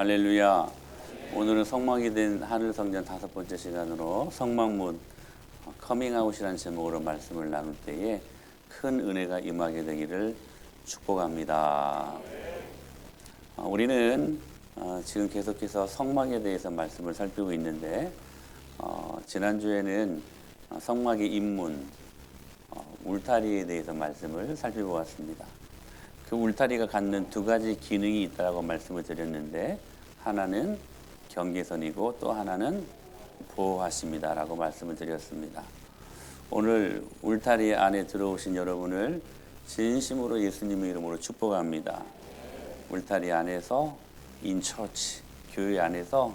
할렐루야. 오늘은 성막이 된 하늘성전 5번째 시간으로 성막문 커밍아웃이라는 제목으로 말씀을 나눌 때에 큰 은혜가 임하게 되기를 축복합니다. 우리는 지금 계속해서 성막에 대해서 말씀을 살피고 있는데 지난주에는 성막의 입문, 울타리에 대해서 말씀을 살펴보았습니다. 그 울타리가 갖는 두 가지 기능이 있다고 말씀을 드렸는데 하나는 경계선이고 또 하나는 보호하십니다라고 말씀을 드렸습니다. 오늘 울타리 안에 들어오신 여러분을 진심으로 예수님의 이름으로 축복합니다. 울타리 안에서 in church, 교회 안에서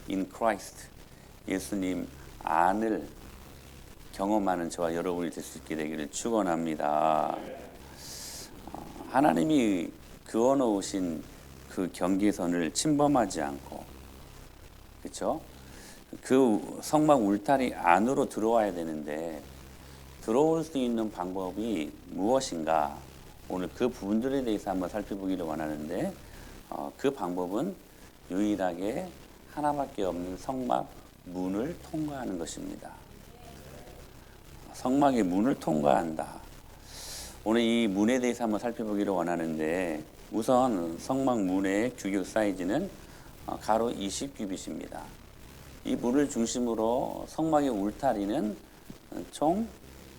in Christ, 예수님 안을 경험하는 저와 여러분이 될 수 있게 되기를 축원합니다. 하나님이 그어놓으신 그 경계선을 침범하지 않고, 그렇죠? 그 성막 울타리 안으로 들어와야 되는데 들어올 수 있는 방법이 무엇인가? 오늘 그 부분들에 대해서 한번 살펴보기를 원하는데 그 방법은 유일하게 하나밖에 없는 성막 문을 통과하는 것입니다. 성막의 문을 통과한다. 오늘 이 문에 대해서 한번 살펴보기를 원하는데 우선 성막 문의 규격 사이즈는 가로 20규빗입니다. 이 문을 중심으로 성막의 울타리는 총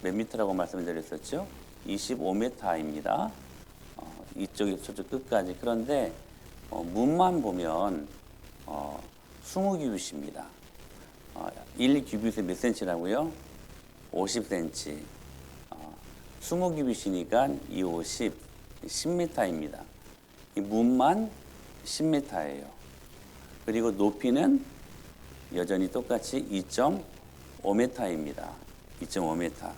몇 미터라고 말씀을 드렸었죠? 25m입니다. 이쪽에 저쪽 끝까지. 그런데 문만 보면 20규빗입니다. 1규빗에 몇 cm라고요? 50cm. 20규빗이니까 2, 50, 10m입니다. 이 문만 10m예요. 그리고 높이는 여전히 똑같이 2.5m입니다. 2.5m.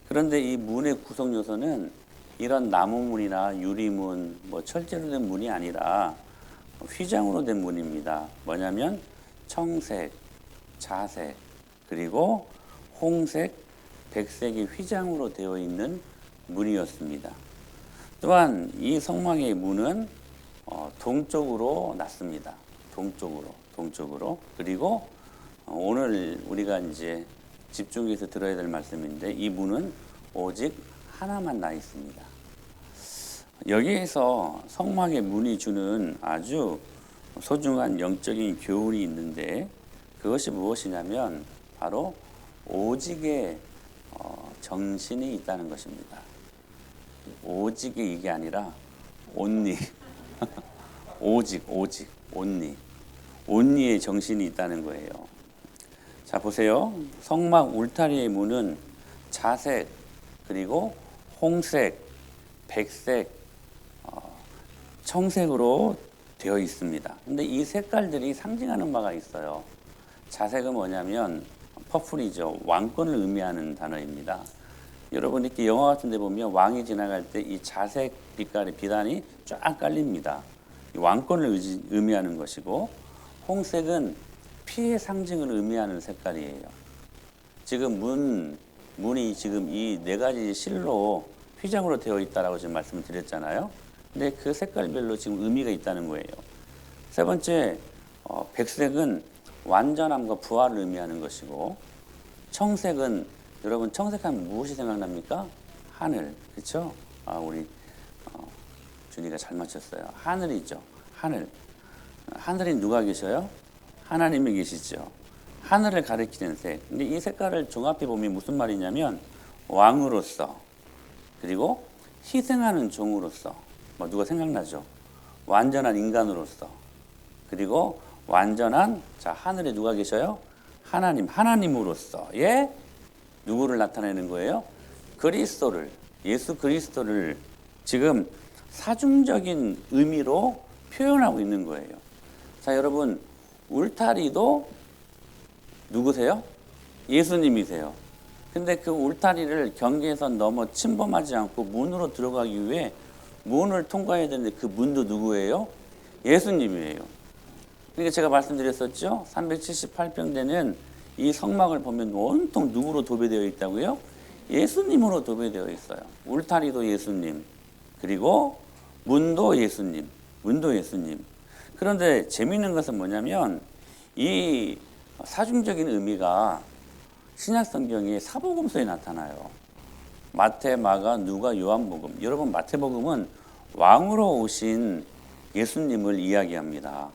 그런데 이 문의 구성 요소는 이런 나무문이나 유리문, 철제로 된 문이 아니라 휘장으로 된 문입니다. 뭐냐면 청색, 자색, 그리고 홍색, 백색의 휘장으로 되어 있는 문이었습니다. 또한 이 성막의 문은 동쪽으로 났습니다. 동쪽으로. 그리고 오늘 우리가 이제 집중해서 들어야 될 말씀인데 이 문은 오직 하나만 나 있습니다. 여기에서 성막의 문이 주는 아주 소중한 영적인 교훈이 있는데 그것이 무엇이냐면 바로 오직의 정신이 있다는 것입니다. 오직이 이게 아니라 온리 오직 온리의 정신이 있다는 거예요. 자 보세요. 성막 울타리의 문은 자색 그리고 홍색, 백색, 청색으로 되어 있습니다. 근데 이 색깔들이 상징하는 바가 있어요. 자색은 뭐냐면 퍼플이죠. 왕권을 의미하는 단어입니다. 여러분 이렇게 영화 같은 데 보면 왕이 지나갈 때 이 자색 빛깔의 비단이 쫙 깔립니다. 왕권을 의미하는 것이고 홍색은 피의 상징을 의미하는 색깔이에요. 지금 문이 지금 이 네 가지 실로 휘장으로 되어 있다라고 지금 말씀을 드렸잖아요. 근데 그 색깔별로 지금 의미가 있다는 거예요. 세 번째, 백색은 완전함과 부활을 의미하는 것이고 청색은 여러분 청색하면 무엇이 생각납니까? 하늘, 그렇죠? 우리 준이가 잘 맞췄어요. 하늘이죠. 하늘에 누가 계셔요? 하나님이 계시죠. 하늘을 가리키는 색. 근데 이 색깔을 종합해 보면 무슨 말이냐면 왕으로서 그리고 희생하는 종으로서 누가 생각나죠? 완전한 인간으로서 그리고 완전한 하늘에 누가 계셔요? 하나님으로서 누구를 나타내는 거예요? 예수 그리스도를 지금 사중적인 의미로 표현하고 있는 거예요. 자, 여러분 울타리도 누구세요? 예수님이세요. 근데 그 울타리를 경계선 넘어 침범하지 않고 문으로 들어가기 위해 문을 통과해야 되는데 그 문도 누구예요? 예수님이에요. 그러니까 제가 말씀드렸었죠. 378평대는 이 성막을 보면 온통 누구로 도배되어 있다고요? 예수님으로 도배되어 있어요. 울타리도 예수님, 그리고 문도 예수님. 그런데 재미있는 것은 뭐냐면 이 사중적인 의미가 신약 성경의 사복음서에 나타나요. 마태, 마가, 누가, 요한복음. 여러분 마태복음은 왕으로 오신 예수님을 이야기합니다.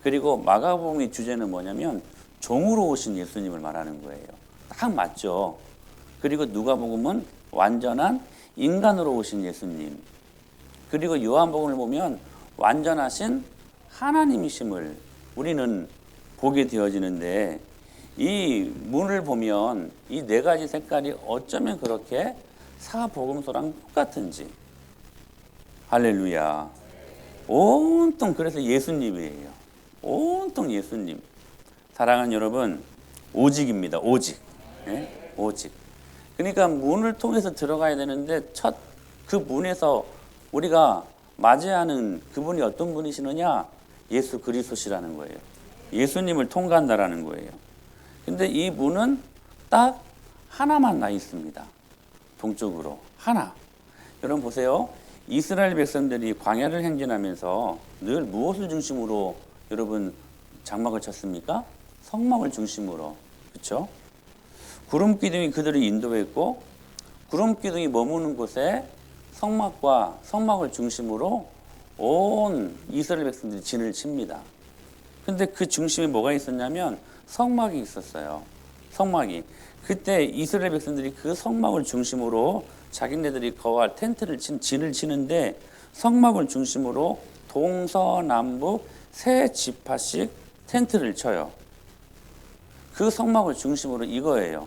그리고 마가복음의 주제는 뭐냐면 종으로 오신 예수님을 말하는 거예요. 딱 맞죠. 그리고 누가복음은 완전한 인간으로 오신 예수님. 그리고 요한복음을 보면 완전하신 하나님이심을 우리는 보게 되어지는데, 이 문을 보면 이 네 가지 색깔이 어쩌면 그렇게 사복음서랑 똑같은지. 할렐루야. 온통 그래서 예수님이에요. 온통 예수님. 사랑하는 여러분, 오직입니다. 오직. 네? 오직. 그러니까 문을 통해서 들어가야 되는데 첫 그 문에서 우리가 맞이하는 그분이 어떤 분이시느냐? 예수 그리스도시라는 거예요. 예수님을 통과한다라는 거예요. 근데 이 문은 딱 하나만 나 있습니다. 동쪽으로 하나. 여러분 보세요. 이스라엘 백성들이 광야를 행진하면서 늘 무엇을 중심으로 여러분 장막을 쳤습니까? 성막을 중심으로. 그렇죠? 구름 기둥이 그들을 인도했고, 구름 기둥이 머무는 곳에 성막과 성막을 중심으로 온 이스라엘 백성들이 진을 칩니다. 근데 그 중심에 뭐가 있었냐면 성막이 있었어요. 성막이. 그때 이스라엘 백성들이 그 성막을 중심으로 자기네들이 거할 텐트를 진을 치는데, 성막을 중심으로 동서남북 세 지파씩 텐트를 쳐요. 그 성막을 중심으로 이거예요.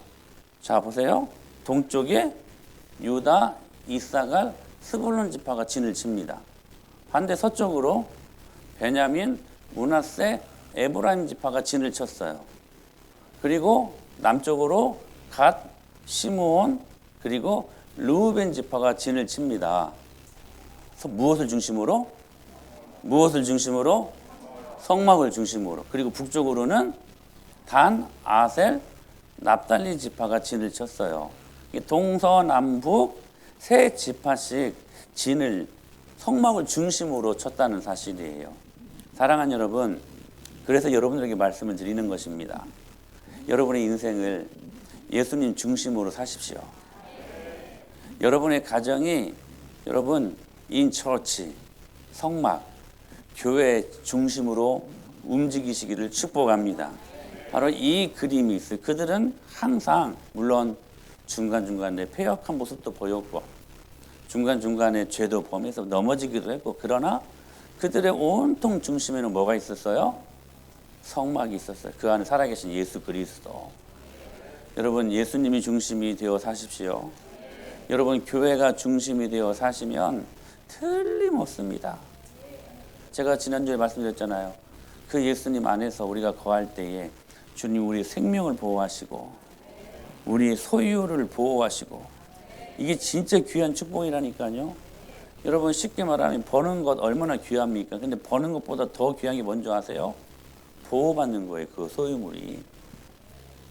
자 보세요. 동쪽에 유다, 이사갈, 스불론 지파가 진을 칩니다. 반대 서쪽으로 베냐민, 므낫세, 에브라임 지파가 진을 쳤어요. 그리고 남쪽으로 갓, 시므온, 그리고 르우벤 지파가 진을 칩니다. 그래서 무엇을 중심으로? 무엇을 중심으로? 성막을 중심으로. 그리고 북쪽으로는 단, 아셀, 납달리 지파가 진을 쳤어요. 동서남북 세 지파씩 진을 성막을 중심으로 쳤다는 사실이에요. 사랑하는 여러분, 그래서 여러분들에게 말씀을 드리는 것입니다. 여러분의 인생을 예수님 중심으로 사십시오. 여러분의 가정이 여러분 인처치, 성막, 교회 중심으로 움직이시기를 축복합니다. 바로 이 그림이 있어요. 그들은 항상 물론 중간중간에 패역한 모습도 보였고 중간중간에 죄도 범해서 넘어지기도 했고, 그러나 그들의 온통 중심에는 뭐가 있었어요? 성막이 있었어요. 그 안에 살아계신 예수 그리스도. 여러분 예수님이 중심이 되어 사십시오. 여러분 교회가 중심이 되어 사시면 틀림없습니다. 제가 지난주에 말씀드렸잖아요. 그 예수님 안에서 우리가 거할 때에 주님 우리 생명을 보호하시고 우리 소유를 보호하시고, 이게 진짜 귀한 축복이라니까요. 여러분 쉽게 말하면 버는 것 얼마나 귀합니까? 근데 버는 것보다 더 귀한 게 뭔지 아세요? 보호받는 거예요. 그 소유물이.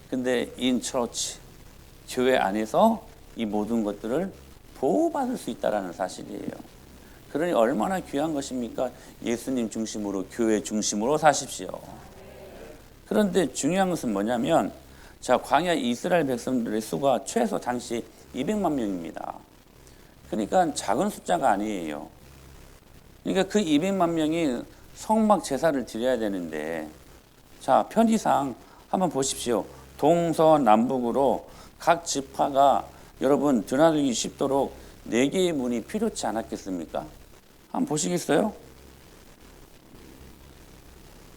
근데 in church, 교회 안에서 이 모든 것들을 보호받을 수 있다는 사실이에요. 그러니 얼마나 귀한 것입니까? 예수님 중심으로, 교회 중심으로 사십시오. 그런데 중요한 것은 뭐냐면, 자, 광야 이스라엘 백성들의 수가 최소 당시 200만 명입니다. 그러니까 작은 숫자가 아니에요. 그러니까 그 200만 명이 성막 제사를 드려야 되는데, 자, 편의상 한번 보십시오. 동서남북으로 각 지파가 여러분 드나들기 쉽도록 4개의 문이 필요치 않았겠습니까? 한번 보시겠어요?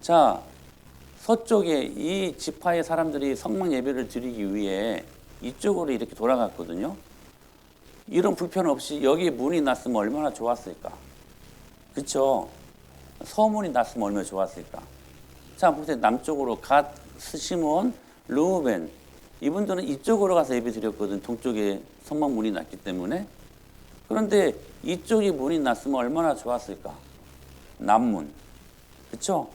자, 서쪽에 이 지파의 사람들이 성막 예배를 드리기 위해 이쪽으로 이렇게 돌아갔거든요. 이런 불편 없이 여기에 문이 났으면 얼마나 좋았을까? 그렇죠? 서문이 났으면 얼마나 좋았을까? 자, 보세요. 남쪽으로 갓, 시므온, 르우벤, 이분들은 이쪽으로 가서 예배 드렸거든. 동쪽에 성막 문이 났기 때문에. 그런데 이쪽이 문이 났으면 얼마나 좋았을까? 남문. 그렇죠?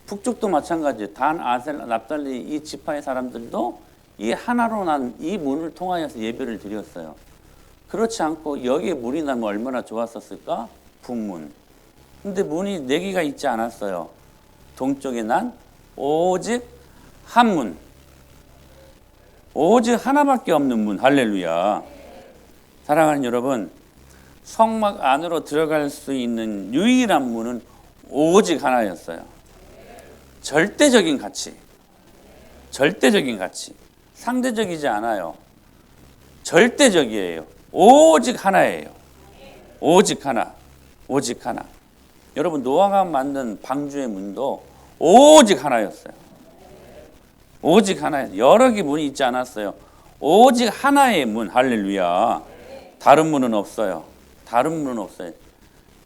북쪽도 마찬가지예요. 단, 아셀, 납달리 이 지파의 사람들도 이 하나로 난 이 문을 통하여서 예배를 드렸어요. 그렇지 않고 여기에 문이 나면 얼마나 좋았었을까? 북문. 근데 문이 네 개가 있지 않았어요. 동쪽에 난 오직 한 문. 오직 하나밖에 없는 문. 할렐루야. 사랑하는 여러분, 성막 안으로 들어갈 수 있는 유일한 문은 오직 하나였어요. 절대적인 가치. 절대적인 가치. 상대적이지 않아요. 절대적이에요. 오직 하나예요. 오직 하나. 오직 하나. 여러분, 노아가 만든 방주의 문도 오직 하나였어요. 오직 하나였어요. 여러 개 문이 있지 않았어요. 오직 하나의 문. 할렐루야. 다른 문은 없어요. 다른 문은 없어요.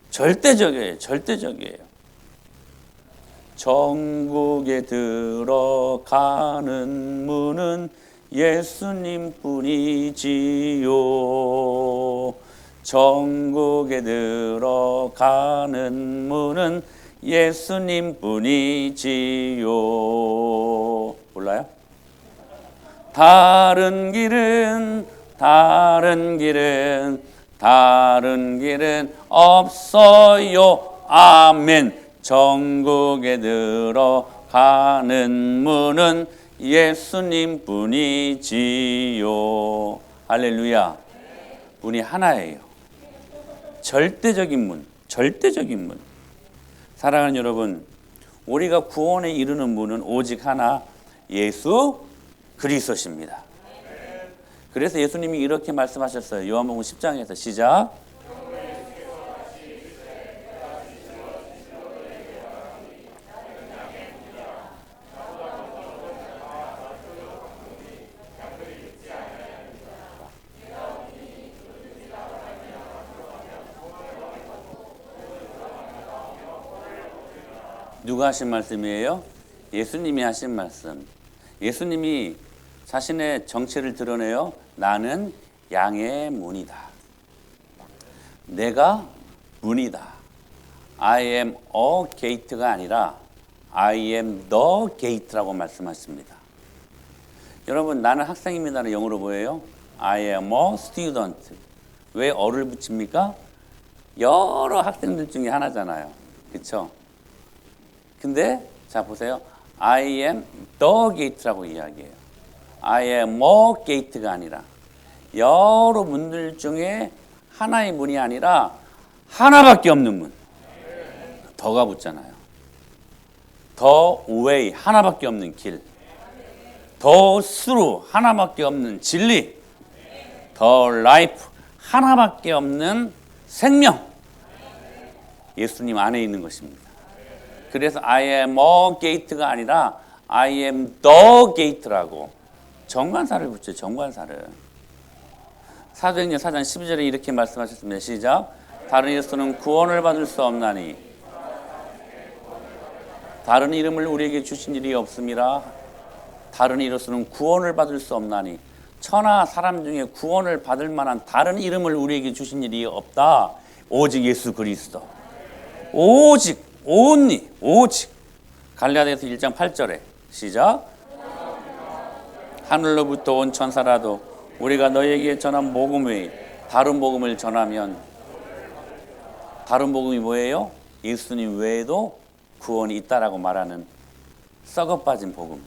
절대적이에요. 절대적이에요. 천국에 들어가는 문은 예수님 뿐이지요. 천국에 들어가는 문은 예수님 뿐이지요. 몰라요? 다른 길은 없어요. 아멘. 천국에 들어가는 문은 예수님 뿐이지요. 할렐루야. 문이 하나예요. 절대적인 문. 절대적인 문. 사랑하는 여러분, 우리가 구원에 이르는 문은 오직 하나, 예수 그리스도십니다. 그래서 예수님이 이렇게 말씀하셨어요. 요한복음 10장에서 시작. 누가 하신 말씀이에요? 예수님이 하신 말씀. 예수님이 자신의 정체를 드러내요. 나는 양의 문이다. 내가 문이다. I am a gate가 아니라 I am the gate라고 말씀하십니다. 여러분, 나는 학생입니다는 영어로 뭐예요? I am a student. 왜 어를 붙입니까? 여러 학생들 중에 하나잖아요. 그렇죠? 근데 자 보세요. I am the gate라고 이야기해요. I am a gate가 아니라 여러 문들 중에 하나의 문이 아니라 하나밖에 없는 문. 더가 붙잖아요. The way 하나밖에 없는 길. The through 하나밖에 없는 진리. The life 하나밖에 없는 생명. 예수님 안에 있는 것입니다. 그래서 I am a gate가 아니라 I am the gate라고 정관사를 붙여요. 정관사를. 사도행전 4장 12절에 이렇게 말씀하셨습니다. 시작. 다른 이로서는 구원을 받을 수 없나니 다른 이름을 우리에게 주신 일이 없음이라. 다른 이로서는 구원을 받을 수 없나니 천하 사람 중에 구원을 받을 만한 다른 이름을 우리에게 주신 일이 없다. 오직 예수 그리스도. 오직 only 오직. 갈라디아서 1장 8절에 시작. 하늘로부터 온 천사라도 우리가 너에게 전한 복음 외에 다른 복음을 전하면, 다른 복음이 뭐예요? 예수님 외에도 구원이 있다라고 말하는 썩어빠진 복음,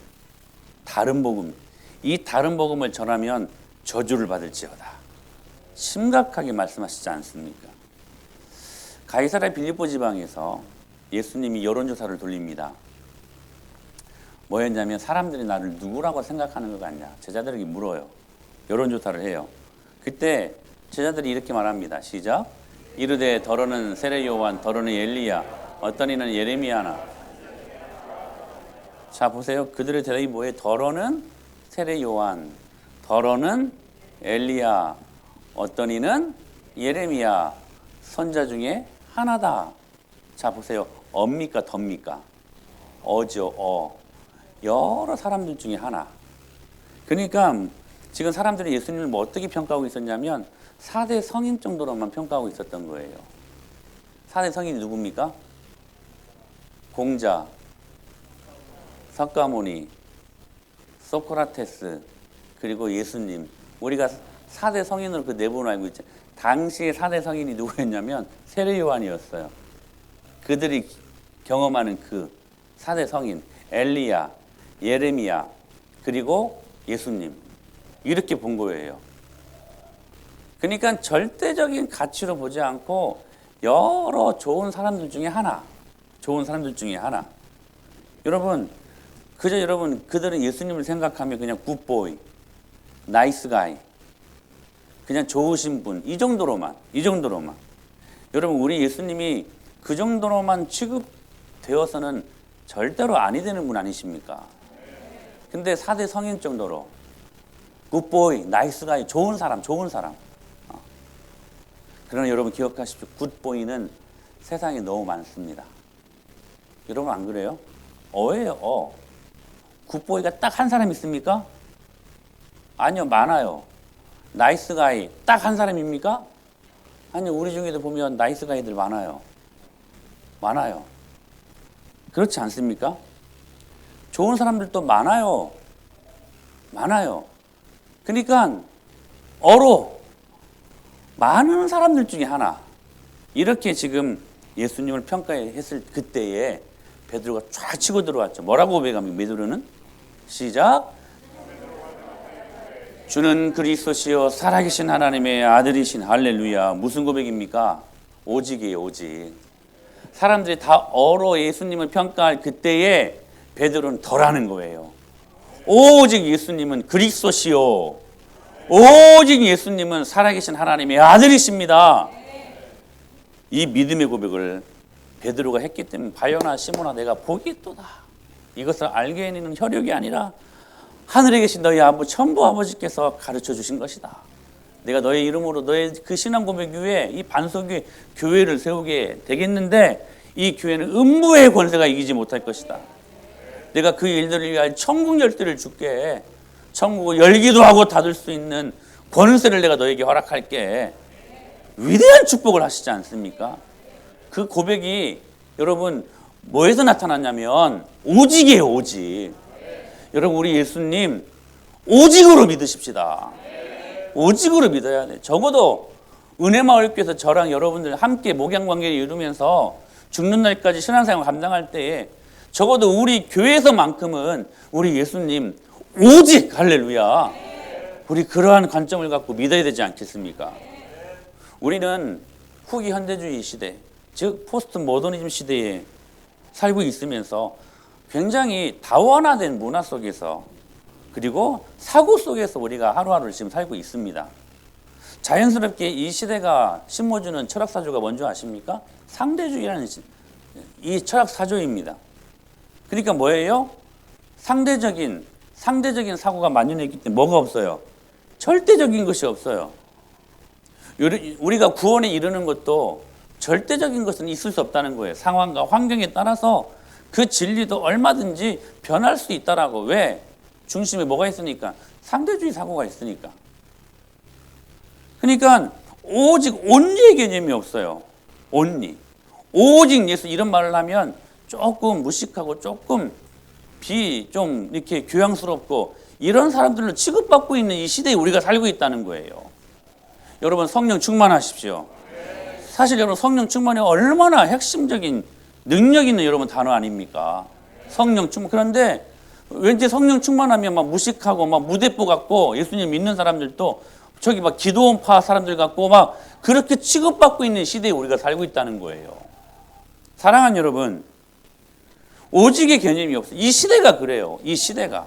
다른 복음. 이 다른 복음을 전하면 저주를 받을지어다. 심각하게 말씀하시지 않습니까? 가이사랴 빌립보 지방에서 예수님이 여론조사를 돌립니다. 뭐였냐면 사람들이 나를 누구라고 생각하는 것 같냐, 제자들에게 물어요. 여론조사를 해요. 그때 제자들이 이렇게 말합니다. 시작. 이르되 더러는 세례 요한, 더러는 엘리야, 어떤 이는 예레미야나. 자 보세요. 그들의 대답이 뭐예요? 더러는 세례 요한, 더러는 엘리야, 어떤 이는 예레미야, 선자 중에 하나다. 자 보세요. 어입니까 덧입니까? 어죠. 어. 여러 사람들 중에 하나. 그러니까 지금 사람들이 예수님을 뭐 어떻게 평가하고 있었냐면 4대 성인 정도로만 평가하고 있었던 거예요. 4대 성인이 누굽니까? 공자, 석가모니, 소크라테스, 그리고 예수님. 우리가 4대 성인으로 그 네 분을 알고 있죠. 당시에 4대 성인이 누구였냐면 세례 요한이었어요. 그들이 경험하는 그 4대 성인 엘리야, 예레미야, 그리고 예수님 이렇게 본 거예요. 그러니까 절대적인 가치로 보지 않고 여러 좋은 사람들 중에 하나, 여러분 그저 여러분 그들은 예수님을 생각하면 그냥 굿보이, 나이스 가이, 그냥 좋으신 분 이 정도로만 여러분 우리 예수님이 그 정도로만 취급되어서는 절대로 아니 되는 분 아니십니까? 근데 4대 성인 정도로 굿보이, 나이스 가이, 좋은 사람. 그러나 여러분 기억하십시오. 굿보이는 세상에 너무 많습니다. 여러분 안 그래요? 어예요. 굿보이가 딱 한 사람 있습니까? 아니요, 많아요. 나이스 가이 딱 한 사람입니까? 아니요, 우리 중에도 보면 나이스 가이들 많아요. 그렇지 않습니까? 좋은 사람들도 많아요. 그러니까 많은 사람들 중에 하나. 이렇게 지금 예수님을 평가했을 그때에 베드로가 쫙 치고 들어왔죠. 뭐라고 고백합니까? 베드로는 시작. 주는 그리스도시요 살아계신 하나님의 아들이신 할렐루야. 무슨 고백입니까? 오직이에요, 오직. 사람들이 다 예수님을 평가할 그때에 베드로는 덜하는 거예요. 오직 예수님은 그리스도시요, 오직 예수님은 살아계신 하나님의 아들이십니다. 이 믿음의 고백을 베드로가 했기 때문에 바요나 시몬아 내가 복이 있도다. 이것을 알게 해내는 혈육이 아니라 하늘에 계신 너희 천부 아버지께서 가르쳐 주신 것이다. 내가 너의 이름으로 너의 그 신앙 고백 위에 이 반석 위에 교회를 세우게 되겠는데 이 교회는 음부의 권세가 이기지 못할 것이다. 내가 그 일들을 위하여 천국 열쇠를 줄게. 천국을 열기도 하고 닫을 수 있는 권세를 내가 너에게 허락할게. 위대한 축복을 하시지 않습니까? 그 고백이 여러분 뭐에서 나타났냐면 오직이에요, 오직. 여러분 우리 예수님 오직으로 믿으십시다. 오직으로 믿어야 돼. 적어도 은혜마을교회에서 저랑 여러분들 함께 목양관계를 이루면서 죽는 날까지 신앙생활 감당할 때에 적어도 우리 교회에서만큼은 우리 예수님 오직 할렐루야. 우리 그러한 관점을 갖고 믿어야 되지 않겠습니까? 우리는 후기 현대주의 시대, 즉 포스트 모더니즘 시대에 살고 있으면서 굉장히 다원화된 문화 속에서 그리고 사고 속에서 우리가 하루하루를 지금 살고 있습니다. 자연스럽게 이 시대가 심어주는 철학사조가 뭔지 아십니까? 상대주의라는 이 철학사조입니다. 그러니까 뭐예요? 상대적인 사고가 만연했기 때문에 뭐가 없어요? 절대적인 것이 없어요. 우리가 구원에 이르는 것도 절대적인 것은 있을 수 없다는 거예요. 상황과 환경에 따라서 그 진리도 얼마든지 변할 수 있다라고. 왜? 중심에 뭐가 있으니까? 상대주의 사고가 있으니까. 그러니까 오직 온리의 개념이 없어요. 온리. 오직 예수 이런 말을 하면 조금 무식하고 조금 좀 이렇게 교양스럽고 이런 사람들로 취급받고 있는 이 시대에 우리가 살고 있다는 거예요. 여러분 성령 충만하십시오. 사실 여러분 성령 충만이 얼마나 핵심적인 능력 있는 여러분 단어 아닙니까? 성령 충만. 그런데 왠지 성령 충만하면 막 무식하고 막 무대뽀 같고 예수님 믿는 사람들도 저기 막 기도원파 사람들 같고 막 그렇게 취급받고 있는 시대에 우리가 살고 있다는 거예요. 사랑하는 여러분, 오직의 개념이 없어요. 이 시대가 그래요. 이 시대가.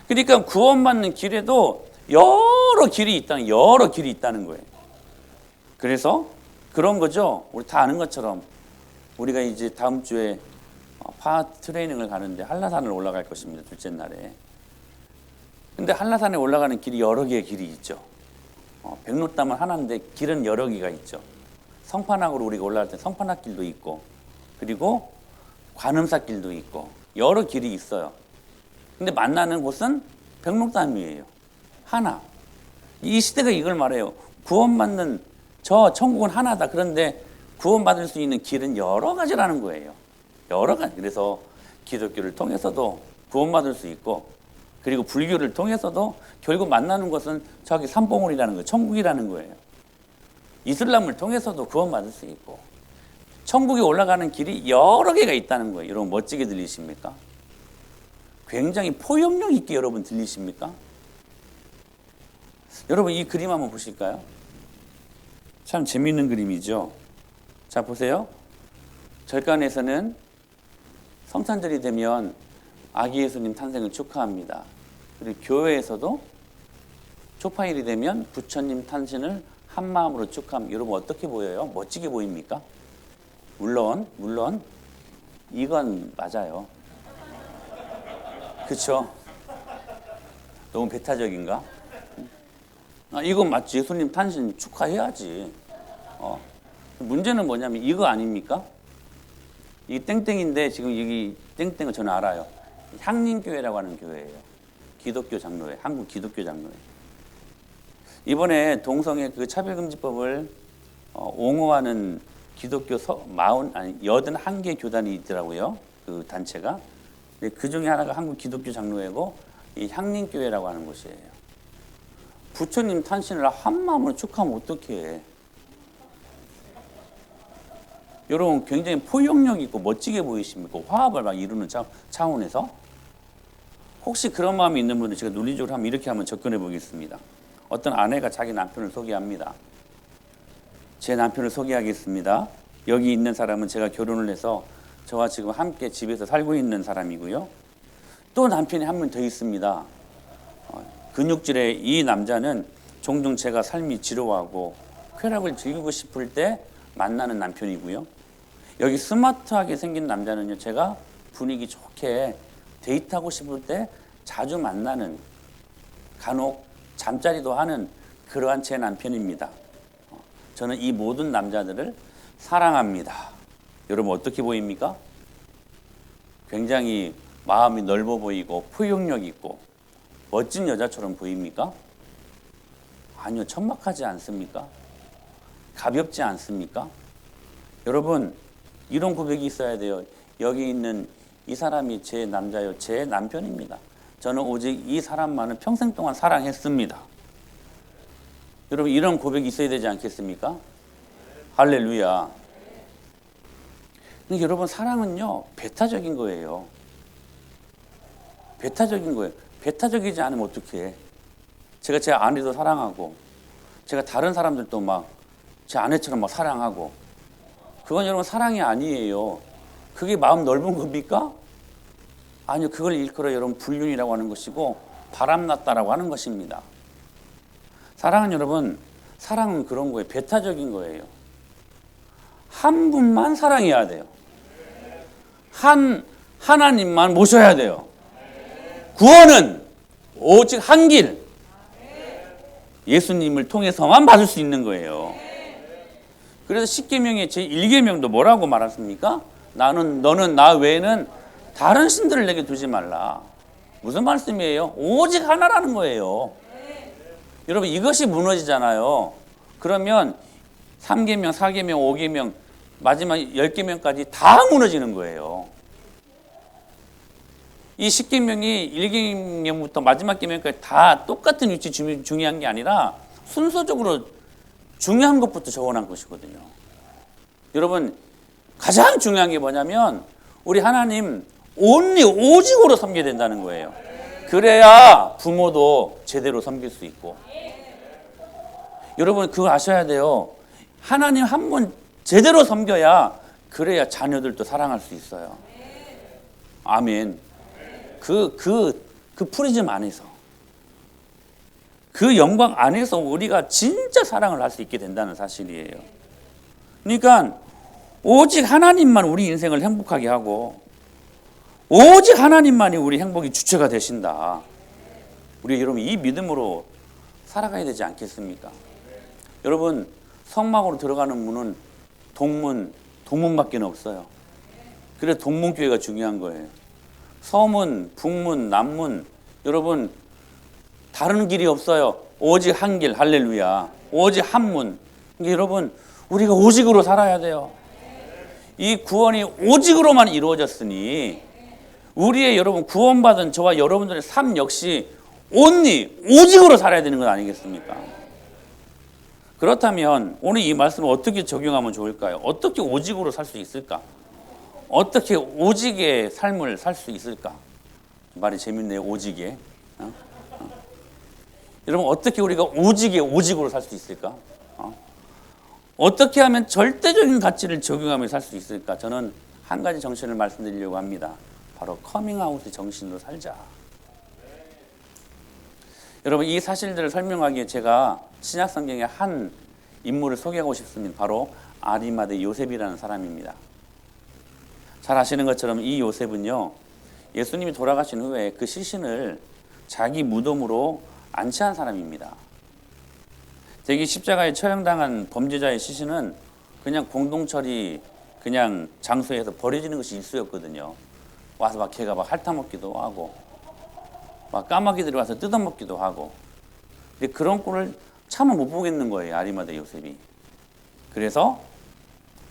그러니까 구원받는 길에도 여러 길이 있다는 거예요. 그래서 그런 거죠. 우리 다 아는 것처럼 우리가 이제 다음 주에 파 트레이닝을 가는데 한라산을 올라갈 것입니다. 둘째 날에. 근데 한라산에 올라가는 길이 여러 개의 길이 있죠. 백록담은 하나인데 길은 여러 개가 있죠. 성판악으로 우리가 올라갈 때 성판악길도 있고 그리고 관음사길도 있고 여러 길이 있어요. 근데 만나는 곳은 백록담이에요. 하나. 이 시대가 이걸 말해요. 구원받는 저 천국은 하나다. 그런데 구원받을 수 있는 길은 여러 가지라는 거예요. 여러 가지. 그래서 기독교를 통해서도 구원받을 수 있고 그리고 불교를 통해서도 결국 만나는 것은 저기 산봉우리라는 거예요. 천국이라는 거예요. 이슬람을 통해서도 구원받을 수 있고 천국에 올라가는 길이 여러 개가 있다는 거예요. 여러분 멋지게 들리십니까? 굉장히 포용력 있게 여러분 들리십니까? 여러분 이 그림 한번 보실까요? 참 재미있는 그림이죠. 자 보세요. 절간에서는 성탄절이 되면 아기 예수님 탄생을 축하합니다. 그리고 교회에서도 초파일이 되면 부처님 탄생을 한 마음으로 축하합니다. 여러분 어떻게 보여요? 멋지게 보입니까? 물론 이건 맞아요. 그렇죠? 너무 배타적인가? 이건 맞지. 예수님 탄생 축하해야지. 문제는 뭐냐면 이거 아닙니까? 이 땡땡인데 지금 여기 땡땡을 저는 알아요. 향림교회라고 하는 교회예요. 기독교 장로회, 한국 기독교 장로회. 이번에 동성애 그 차별금지법을 옹호하는 기독교 81개 교단이 있더라고요. 그 단체가. 그 중에 하나가 한국 기독교 장로회고 이 향림교회라고 하는 곳이에요. 부처님 탄신을 한마음으로 축하하면 어떡해. 여러분 굉장히 포용력 있고 멋지게 보이십니까? 화합을 막 이루는 차원에서. 혹시 그런 마음이 있는 분들 제가 논리적으로 한번 이렇게 한번 접근해 보겠습니다. 어떤 아내가 자기 남편을 소개합니다. 제 남편을 소개하겠습니다. 여기 있는 사람은 제가 결혼을 해서 저와 지금 함께 집에서 살고 있는 사람이고요. 또 남편이 한 명 더 있습니다. 근육질의 이 남자는 종종 제가 삶이 지루하고 쾌락을 즐기고 싶을 때 만나는 남편이고요. 여기 스마트하게 생긴 남자는요, 제가 분위기 좋게 데이트하고 싶을 때 자주 만나는, 간혹 잠자리도 하는 그러한 제 남편입니다. 저는 이 모든 남자들을 사랑합니다. 여러분 어떻게 보입니까? 굉장히 마음이 넓어 보이고 포용력 있고 멋진 여자처럼 보입니까? 아니요, 천박하지 않습니까? 가볍지 않습니까? 여러분 이런 고백이 있어야 돼요. 여기 있는 이 사람이 제 남자요, 제 남편입니다. 저는 오직 이 사람만을 평생 동안 사랑했습니다. 여러분 이런 고백이 있어야 되지 않겠습니까? 할렐루야. 근데 여러분 사랑은요 배타적인 거예요. 배타적인 거예요. 배타적이지 않으면 어떡해. 제가 제 아내도 사랑하고 제가 다른 사람들도 막 제 아내처럼 막 사랑하고, 그건 여러분 사랑이 아니에요. 그게 마음 넓은 겁니까? 아니요, 그걸 일컬어 여러분 불륜이라고 하는 것이고 바람났다라고 하는 것입니다. 사랑은 여러분, 사랑은 그런 거예요. 배타적인 거예요. 한 분만 사랑해야 돼요. 하나님만 모셔야 돼요. 구원은 오직 한 길, 예수님을 통해서만 받을 수 있는 거예요. 그래서 십계명의 제1계명도 뭐라고 말했습니까? 너는 나 외에는 다른 신들을 내게 두지 말라. 무슨 말씀이에요? 오직 하나라는 거예요. 여러분 이것이 무너지잖아요. 그러면 3계명, 4계명, 5계명, 마지막 10계명까지 다 무너지는 거예요. 이 10계명이 1계명부터 마지막 계명까지 다 똑같은 위치 중요한 게 아니라 순서적으로 중요한 것부터 적어놓은 것이거든요. 여러분 가장 중요한 게 뭐냐면 우리 하나님 오직으로 섬겨야 된다는 거예요. 그래야 부모도 제대로 섬길 수 있고. 여러분 그거 아셔야 돼요. 하나님 한 번 제대로 섬겨야, 그래야 자녀들도 사랑할 수 있어요. 아멘. 그 프리즘 안에서, 그 영광 안에서 우리가 진짜 사랑을 할 수 있게 된다는 사실이에요. 그러니까 오직 하나님만 우리 인생을 행복하게 하고 오직 하나님만이 우리 행복의 주체가 되신다. 우리 여러분 이 믿음으로 살아가야 되지 않겠습니까? 여러분 성막으로 들어가는 문은 동문밖에 없어요. 그래서 동문교회가 중요한 거예요. 서문, 북문, 남문, 여러분 다른 길이 없어요. 오직 한 길, 할렐루야. 오직 한 문. 그러니까 여러분 우리가 오직으로 살아야 돼요. 이 구원이 오직으로만 이루어졌으니 우리의 여러분 구원받은 저와 여러분들의 삶 역시 온리 오직으로 살아야 되는 건 아니겠습니까? 그렇다면 오늘 이 말씀을 어떻게 적용하면 좋을까요? 어떻게 오직으로 살 수 있을까? 어떻게 오직의 삶을 살 수 있을까? 말이 재밌네요. 오직의. 여러분 어떻게 우리가 오직의 오직으로 살 수 있을까? 어떻게 하면 절대적인 가치를 적용하며 살 수 있을까? 저는 한 가지 정신을 말씀드리려고 합니다. 바로 커밍아웃의 정신으로 살자. 여러분 이 사실들을 설명하기에 제가 신약 성경의 한 인물을 소개하고 싶습니다. 바로 아리마대 요셉이라는 사람입니다. 잘 아시는 것처럼 이 요셉은요, 예수님이 돌아가신 후에 그 시신을 자기 무덤으로 안치한 사람입니다. 대개 십자가에 처형당한 범죄자의 시신은 그냥 공동처리 그냥 장소에서 버려지는 것이 일수였거든요. 와서 막 걔가 막 핥아먹기도 하고 막 까마귀들이 와서 뜯어먹기도 하고. 근데 그런 꼴을 차마 못 보겠는 거예요, 아리마대 요셉이. 그래서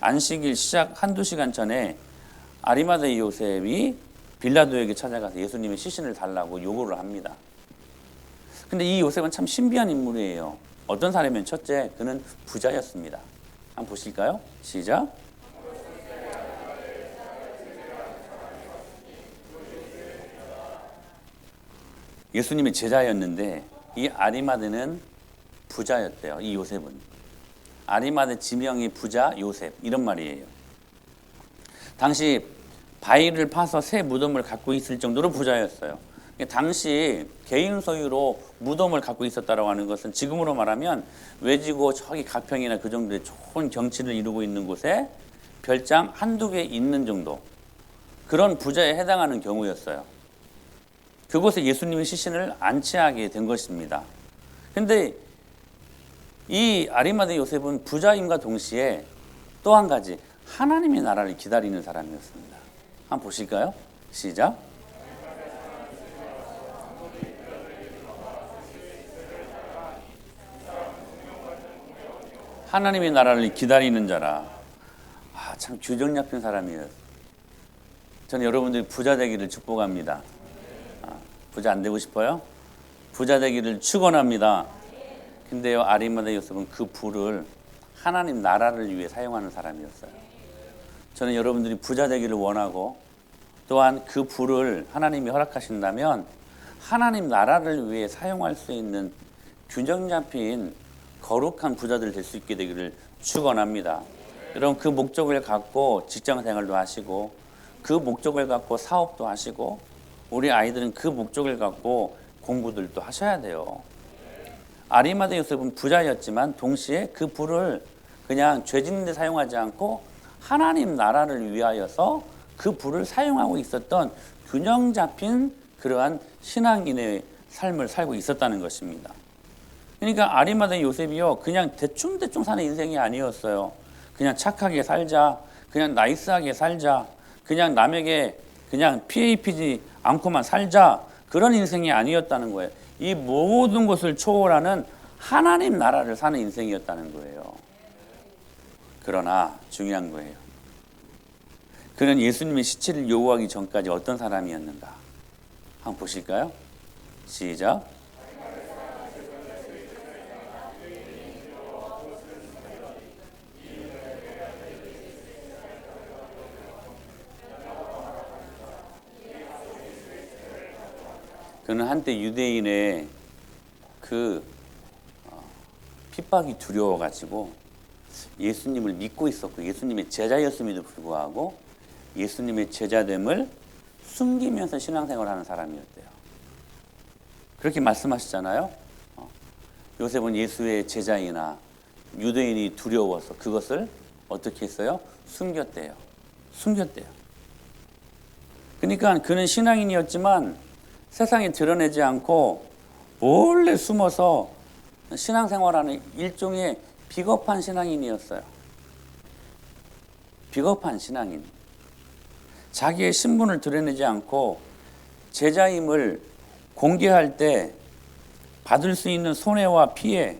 안식일 시작 한두 시간 전에 아리마대 요셉이 빌라도에게 찾아가서 예수님의 시신을 달라고 요구를 합니다. 근데 이 요셉은 참 신비한 인물이에요. 어떤 사람이면 첫째, 그는 부자였습니다. 한번 보실까요? 시작. 예수님의 제자였는데 이 아리마대는 부자였대요. 이 요셉은. 아리마대 지명이 부자 요셉 이런 말이에요. 당시 바위를 파서 새 무덤을 갖고 있을 정도로 부자였어요. 당시 개인 소유로 무덤을 갖고 있었다고 하는 것은 지금으로 말하면 외지고 저기 가평이나 그 정도의 좋은 경치를 이루고 있는 곳에 별장 한두 개 있는 정도, 그런 부자에 해당하는 경우였어요. 그곳에 예수님의 시신을 안치하게 된 것입니다. 그런데 이 아리마대 요셉은 부자임과 동시에 또 한 가지 하나님의 나라를 기다리는 사람이었습니다. 한번 보실까요? 시작. 하나님의 나라를 기다리는 자라. 참 규정 잡힌 사람이에요. 저는 여러분들이 부자 되기를 축복합니다. 부자 안 되고 싶어요? 부자 되기를 축원합니다. 근데요, 아리마대 요셉은 그 부를 하나님 나라를 위해 사용하는 사람이었어요. 저는 여러분들이 부자 되기를 원하고 또한 그 부를 하나님이 허락하신다면 하나님 나라를 위해 사용할 수 있는 균형 잡힌 거룩한 부자들 될 수 있게 되기를 축원합니다. 여러분 그 목적을 갖고 직장 생활도 하시고 그 목적을 갖고 사업도 하시고 우리 아이들은 그 목적을 갖고 공부들도 하셔야 돼요. 아리마대 요셉은 부자였지만 동시에 그 부를 그냥 죄 짓는 데 사용하지 않고 하나님 나라를 위하여서 그 부를 사용하고 있었던 균형 잡힌 그러한 신앙인의 삶을 살고 있었다는 것입니다. 그러니까 아리마대 요셉이요, 그냥 대충 사는 인생이 아니었어요. 그냥 착하게 살자, 그냥 나이스하게 살자, 그냥 남에게 그냥 피해 입히지 않고만 살자, 그런 인생이 아니었다는 거예요. 이 모든 것을 초월하는 하나님 나라를 사는 인생이었다는 거예요. 그러나 중요한 거예요. 그는 예수님의 시체를 요구하기 전까지 어떤 사람이었는가? 한번 보실까요? 시작. 그는 한때 유대인의 그 핍박이 두려워가지고 예수님을 믿고 있었고 예수님의 제자였음에도 불구하고 예수님의 제자됨을 숨기면서 신앙생활을 하는 사람이었대요. 그렇게 말씀하시잖아요. 요셉은 예수의 제자이나 유대인이 두려워서 그것을 어떻게 했어요? 숨겼대요. 그러니까 그는 신앙인이었지만 세상에 드러내지 않고 몰래 숨어서 신앙생활하는 일종의 비겁한 신앙인이었어요. 비겁한 신앙인. 자기의 신분을 드러내지 않고 제자임을 공개할 때 받을 수 있는 손해와 피해,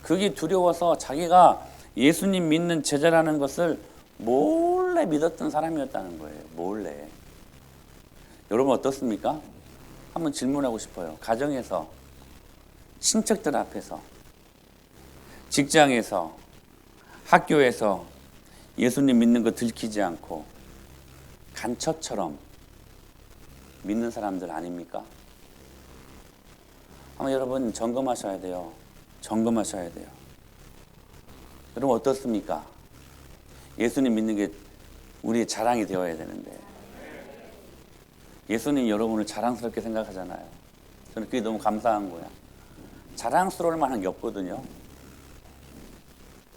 그게 두려워서 자기가 예수님 믿는 제자라는 것을 몰래 믿었던 사람이었다는 거예요. 몰래. 여러분 어떻습니까? 한번 질문하고 싶어요. 가정에서, 친척들 앞에서 직장에서, 학교에서 예수님 믿는 거 들키지 않고 간첩처럼 믿는 사람들 아닙니까? 아마 여러분 점검하셔야 돼요. 점검하셔야 돼요. 여러분 어떻습니까? 예수님 믿는 게 우리의 자랑이 되어야 되는데 예수님 여러분을 자랑스럽게 생각하잖아요. 저는 그게 너무 감사한 거야. 자랑스러울 만한 게 없거든요.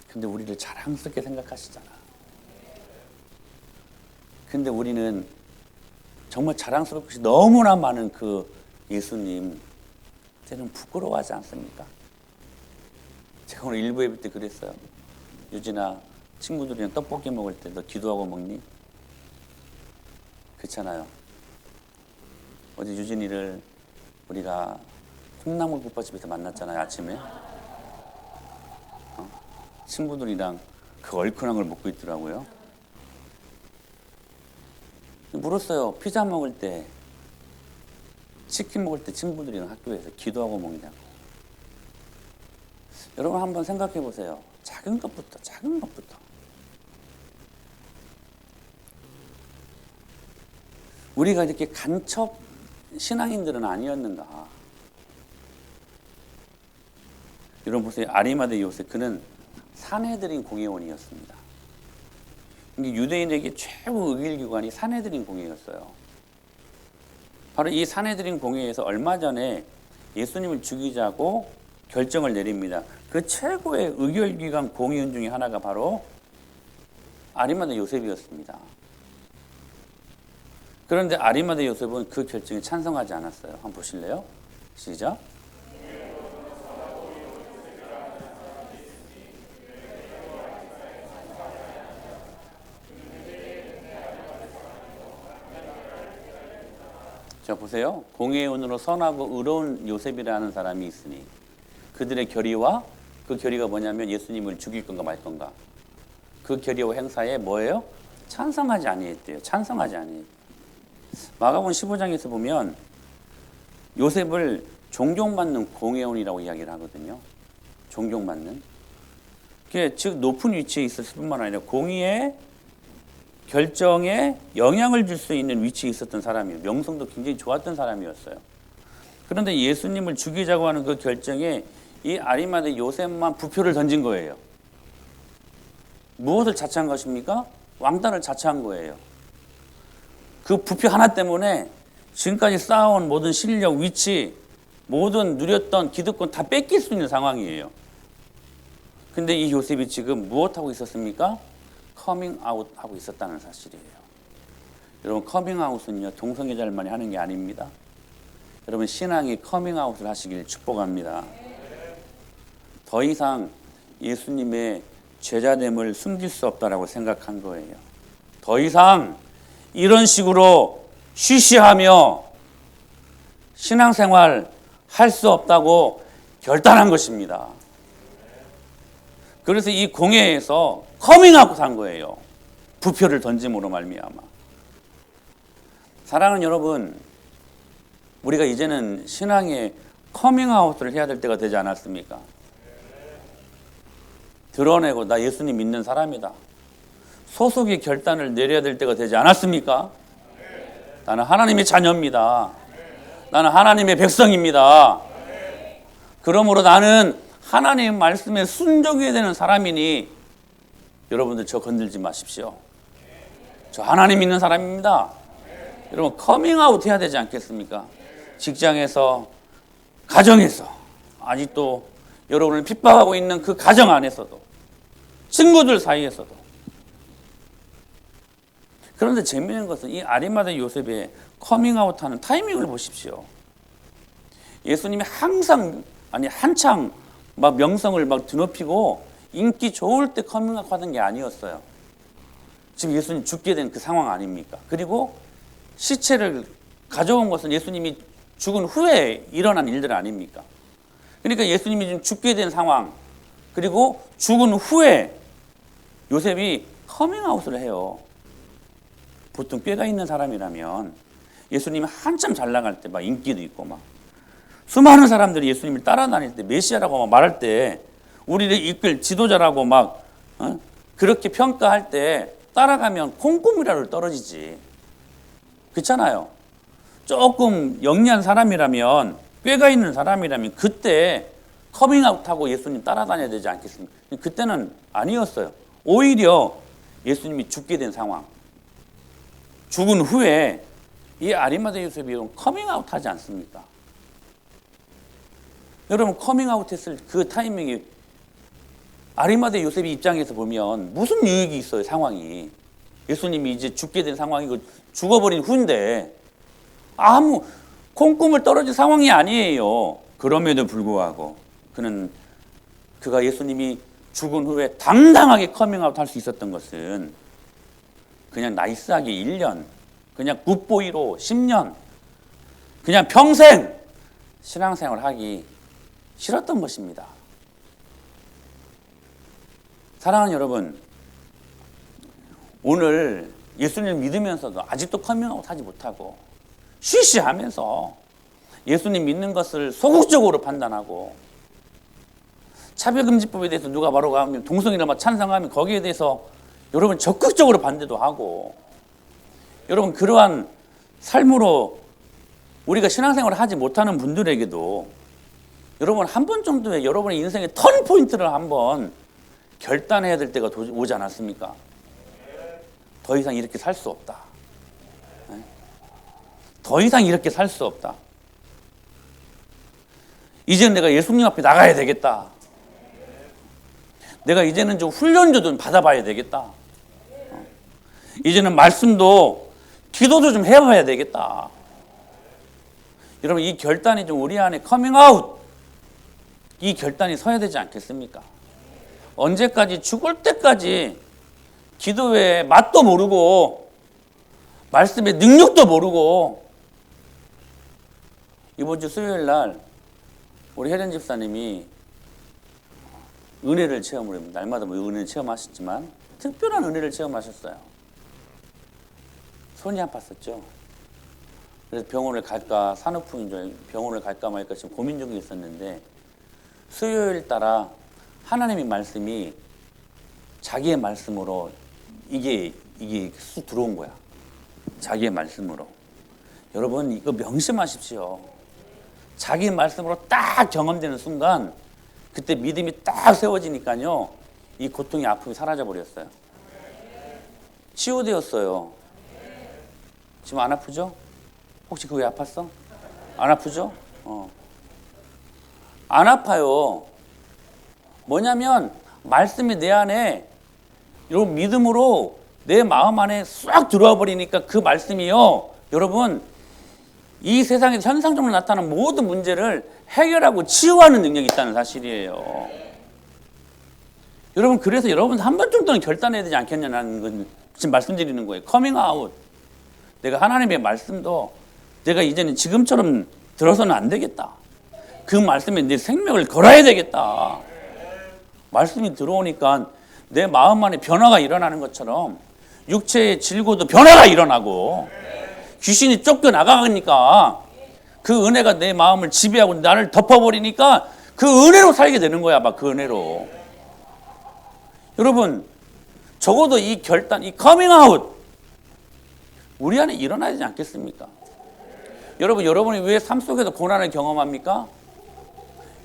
근데 우리를 자랑스럽게 생각하시잖아. 근데 우리는 정말 자랑스러운 것이 너무나 많은 그 예수님 저는 부끄러워하지 않습니까? 제가 오늘 일부 예배 때 그랬어요. 유진아, 친구들이랑 떡볶이 먹을 때 너 기도하고 먹니? 그렇잖아요. 어제 유진이를 우리가 콩나물 국밥집에서 만났잖아요, 아침에. 친구들이랑 그 얼큰한 걸 먹고 있더라고요. 물었어요. 피자 먹을 때, 치킨 먹을 때 친구들이랑 학교에서 기도하고 먹냐고. 여러분 한번 생각해 보세요. 작은 것부터, 작은 것부터. 우리가 이렇게 간첩 신앙인들은 아니었는가. 여러분 보세요. 아리마대 요셉, 그는 산헤드린 공회원이었습니다. 유대인에게 최고 의결기관이 산헤드린 공회였어요. 바로 이 산헤드린 공회에서 얼마 전에 예수님을 죽이자고 결정을 내립니다. 그 최고의 의결기관 공회원 중에 하나가 바로 아리마대 요셉이었습니다. 그런데 아리마대 요셉은 그 결정에 찬성하지 않았어요. 한번 보실래요? 시작. 자 보세요. 공회원으로 선하고 의로운 요셉이라는 사람이 있으니 그들의 결의와 그 결의가 뭐냐면 예수님을 죽일 건가 말 건가. 그 결의와 행사에 뭐예요? 찬성하지 아니했대요. 찬성하지 아니했대요. 마가복음 15장에서 보면 요셉을 존경받는 공회원이라고 이야기를 하거든요. 존경받는. 그게 즉 높은 위치에 있었을 뿐만 아니라 공의의 결정에 영향을 줄 수 있는 위치에 있었던 사람이에요. 명성도 굉장히 좋았던 사람이었어요. 그런데 예수님을 죽이자고 하는 그 결정에 이 아리마대 요셉만 부표를 던진 거예요. 무엇을 자처한 것입니까? 왕따를 자처한 거예요. 그 부표 하나 때문에 지금까지 쌓아온 모든 실력, 위치, 모든 누렸던 기득권 다 뺏길 수 있는 상황이에요. 근데 이 요셉이 지금 무엇하고 있었습니까? 커밍아웃 하고 있었다는 사실이에요. 여러분 커밍아웃은요 동성애자만이 하는 게 아닙니다. 여러분 신앙이 커밍아웃을 하시길 축복합니다. 더 이상 예수님의 제자됨을 숨길 수 없다라고 생각한 거예요. 더 이상 이런 식으로 쉬쉬하며 신앙생활 할 수 없다고 결단한 것입니다. 그래서 이 공회에서 커밍아웃 한 거예요. 부표를 던짐으로 말미암아. 사랑하는 여러분, 우리가 이제는 신앙에 커밍아웃을 해야 될 때가 되지 않았습니까? 드러내고 나 예수님 믿는 사람이다. 소속의 결단을 내려야 될 때가 되지 않았습니까? 나는 하나님의 자녀입니다. 나는 하나님의 백성입니다. 그러므로 나는 하나님의 말씀에 순종해야 되는 사람이니 여러분들 저 건들지 마십시오. 저 하나님 믿는 사람입니다. 여러분 커밍아웃 해야 되지 않겠습니까? 직장에서, 가정에서, 아직도 여러분을 핍박하고 있는 그 가정 안에서도, 친구들 사이에서도. 그런데 재미있는 것은 이 아리마대 요셉의 커밍아웃하는 타이밍을 보십시오. 예수님이 항상 한창 막 명성을 막 드높이고 인기 좋을 때 커밍아웃 하는 게 아니었어요. 지금 예수님 죽게 된 그 상황 아닙니까? 그리고 시체를 가져온 것은 예수님이 죽은 후에 일어난 일들 아닙니까? 그러니까 예수님이 지금 죽게 된 상황, 그리고 죽은 후에 요셉이 커밍아웃을 해요. 보통 꾀가 있는 사람이라면 예수님이 한참 잘 나갈 때 막 인기도 있고 막 수많은 사람들이 예수님을 따라다닐 때 메시아라고 막 말할 때 우리를 이끌 지도자라고 막 그렇게 평가할 때 따라가면 콩고물이라도 떨어지지. 그렇잖아요. 조금 영리한 사람이라면, 꾀가 있는 사람이라면 그때 커밍아웃하고 예수님 따라다녀야 되지 않겠습니까? 그때는 아니었어요. 오히려 예수님이 죽게 된 상황, 죽은 후에 이 아리마대 요셉이 커밍아웃하지 않습니까? 여러분, 커밍아웃했을 그 타이밍이 아리마대 요셉의 입장에서 보면 무슨 유익이 있어요, 상황이. 예수님이 이제 죽게 된 상황이고 죽어버린 후인데 아무 콩고물 떨어질 상황이 아니에요. 그럼에도 불구하고 그가 예수님이 죽은 후에 당당하게 커밍아웃 할 수 있었던 것은 그냥 나이스하게 1년, 그냥 굿보이로 10년, 그냥 평생 신앙생활 하기 싫었던 것입니다. 사랑하는 여러분, 오늘 예수님을 믿으면서도 아직도 커밍아웃 하지 못하고 쉬쉬하면서 예수님 믿는 것을 소극적으로 판단하고 차별금지법에 대해서 누가 바로 가면 동성애를 막 찬성하면 거기에 대해서 여러분 적극적으로 반대도 하고, 여러분 그러한 삶으로 우리가 신앙생활을 하지 못하는 분들에게도 여러분 한 번 정도의 여러분의 인생의 턴 포인트를 한번 결단해야 될 때가 오지 않았습니까? 더 이상 이렇게 살 수 없다. 더 이상 이렇게 살 수 없다. 이제는 내가 예수님 앞에 나가야 되겠다. 내가 이제는 좀 훈련도 좀 받아봐야 되겠다. 이제는 말씀도 기도도 좀 해봐야 되겠다. 여러분 이 결단이 좀 우리 안에 커밍아웃, 이 결단이 서야 되지 않겠습니까? 언제까지 죽을 때까지 기도의 맛도 모르고 말씀의 능력도 모르고. 이번 주 수요일 날 우리 혜련 집사님이 은혜를 체험을 합니다. 날마다 뭐 은혜를 체험하셨지만 특별한 은혜를 체험하셨어요. 손이 아팠었죠. 그래서 병원을 갈까, 산후풍인줄 병원을 갈까 말까 지금 고민 중에 있었는데 수요일 따라 하나님의 말씀이 자기의 말씀으로 이게 쑥 들어온 거야. 자기의 말씀으로. 여러분 이거 명심하십시오. 자기 말씀으로 딱 경험되는 순간 그때 믿음이 딱 세워지니까요, 이 고통이, 아픔이 사라져 버렸어요. 치유되었어요. 지금 안 아프죠? 혹시 그거 왜 아팠어? 안 아프죠? 안 아파요. 뭐냐면 말씀이 내 안에 여러분 믿음으로 내 마음 안에 싹 들어와 버리니까 그 말씀이요, 여러분 이 세상에 현상적으로 나타나는 모든 문제를 해결하고 치유하는 능력이 있다는 사실이에요. 여러분 그래서 여러분 한 번 정도는 결단해야 되지 않겠냐는 건 지금 말씀드리는 거예요. 커밍아웃. 내가 하나님의 말씀도 내가 이제는 지금처럼 들어서는 안 되겠다. 그 말씀에 내 생명을 걸어야 되겠다. 말씀이 들어오니까 내 마음 안에 변화가 일어나는 것처럼 육체의 질고도 변화가 일어나고 귀신이 쫓겨나가니까 그 은혜가 내 마음을 지배하고 나를 덮어버리니까 그 은혜로 살게 되는 거야. 막 그 은혜로. 여러분 적어도 이 결단, 이 커밍아웃 우리 안에 일어나야 되지 않겠습니까? 여러분이 왜 삶 속에서 고난을 경험합니까?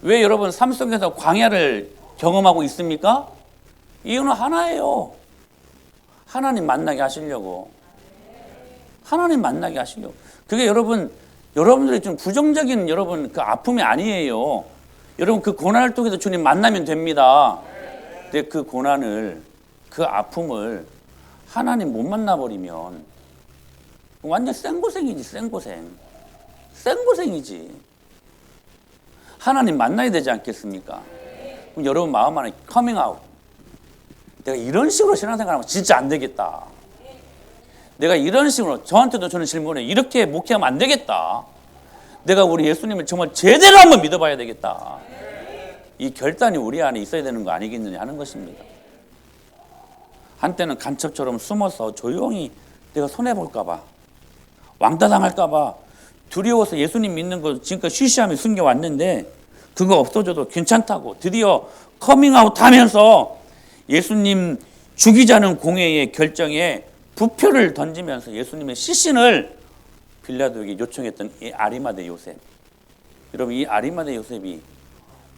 왜 여러분 삶 속에서 광야를 경험하고 있습니까? 이유는 하나예요. 하나님 만나게 하시려고. 하나님 만나게 하시려고. 그게 여러분들이 좀 부정적인 여러분 그 아픔이 아니에요. 여러분 그 고난을 통해서 주님 만나면 됩니다. 근데 그 고난을, 그 아픔을 하나님 못 만나버리면 완전 생고생이지. 생고생이지. 하나님 만나야 되지 않겠습니까? 그럼 여러분 마음 안에 커밍아웃. 내가 이런 식으로 신앙생활하면 진짜 안 되겠다. 내가 이런 식으로, 저한테도 저는 질문해, 이렇게 목회하면 안 되겠다. 내가 우리 예수님을 정말 제대로 한번 믿어봐야 되겠다. 이 결단이 우리 안에 있어야 되는 거 아니겠느냐 하는 것입니다. 한때는 간첩처럼 숨어서 조용히 내가 손해볼까 봐, 왕따 당할까 봐 두려워서 예수님 믿는 거 지금까지 쉬쉬하며 숨겨왔는데 그거 없어져도 괜찮다고 드디어 커밍아웃 하면서 예수님 죽이자는 공회의 결정에 부표를 던지면서 예수님의 시신을 빌라도에게 요청했던 이 아리마대 요셉. 여러분, 이 아리마대 요셉이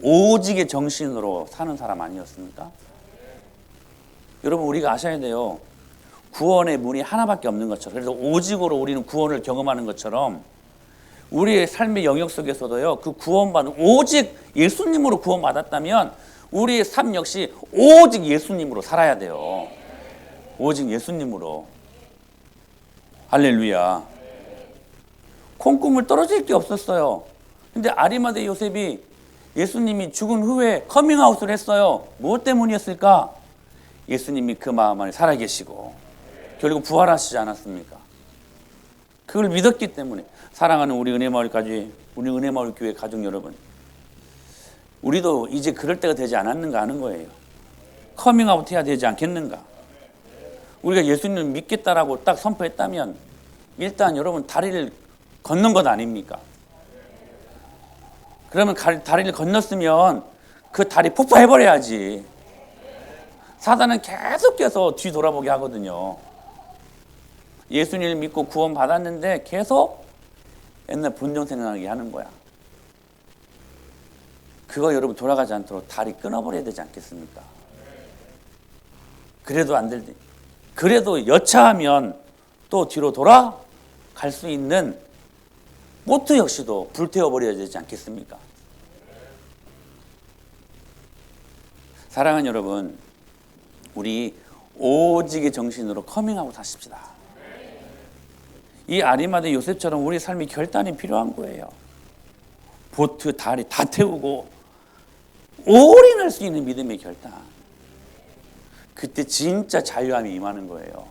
오직의 정신으로 사는 사람 아니었습니까? 여러분, 우리가 아셔야 돼요. 구원의 문이 하나밖에 없는 것처럼, 그래서 오직으로 우리는 구원을 경험하는 것처럼 우리의 삶의 영역 속에서도요, 그 구원받은 오직 예수님으로 구원받았다면 우리의 삶 역시 오직 예수님으로 살아야 돼요. 오직 예수님으로. 할렐루야. 콩고물 떨어질 게 없었어요. 근데 아리마대 요셉이 예수님이 죽은 후에 커밍아웃을 했어요. 무엇 때문이었을까? 예수님이 그 마음 안에 살아계시고 결국 부활하시지 않았습니까? 그걸 믿었기 때문에. 사랑하는 우리 은혜마을까지, 우리 은혜마을 교회 가족 여러분, 우리도 이제 그럴 때가 되지 않았는가 하는 거예요. 커밍아웃 해야 되지 않겠는가? 우리가 예수님을 믿겠다라고 딱 선포했다면 일단 여러분 다리를 걷는 것 아닙니까? 그러면 다리를 건넜으면 그 다리 폭파해버려야지. 사단은 계속해서 뒤돌아보게 하거든요. 예수님을 믿고 구원 받았는데 계속 옛날 본전 생각나게 하는 거야. 그거 여러분 돌아가지 않도록 다리 끊어버려야 되지 않겠습니까? 그래도 안 될 때, 그래도 여차하면 또 뒤로 돌아갈 수 있는 보트 역시도 불태워버려야 되지 않겠습니까? 사랑하는 여러분, 우리 오직의 정신으로 커밍아웃 하십시다. 이 아리마대 요셉처럼 우리 삶이 결단이 필요한 거예요. 보트, 다리 다 태우고 올인할 수 있는 믿음의 결단. 그때 진짜 자유함이 임하는 거예요.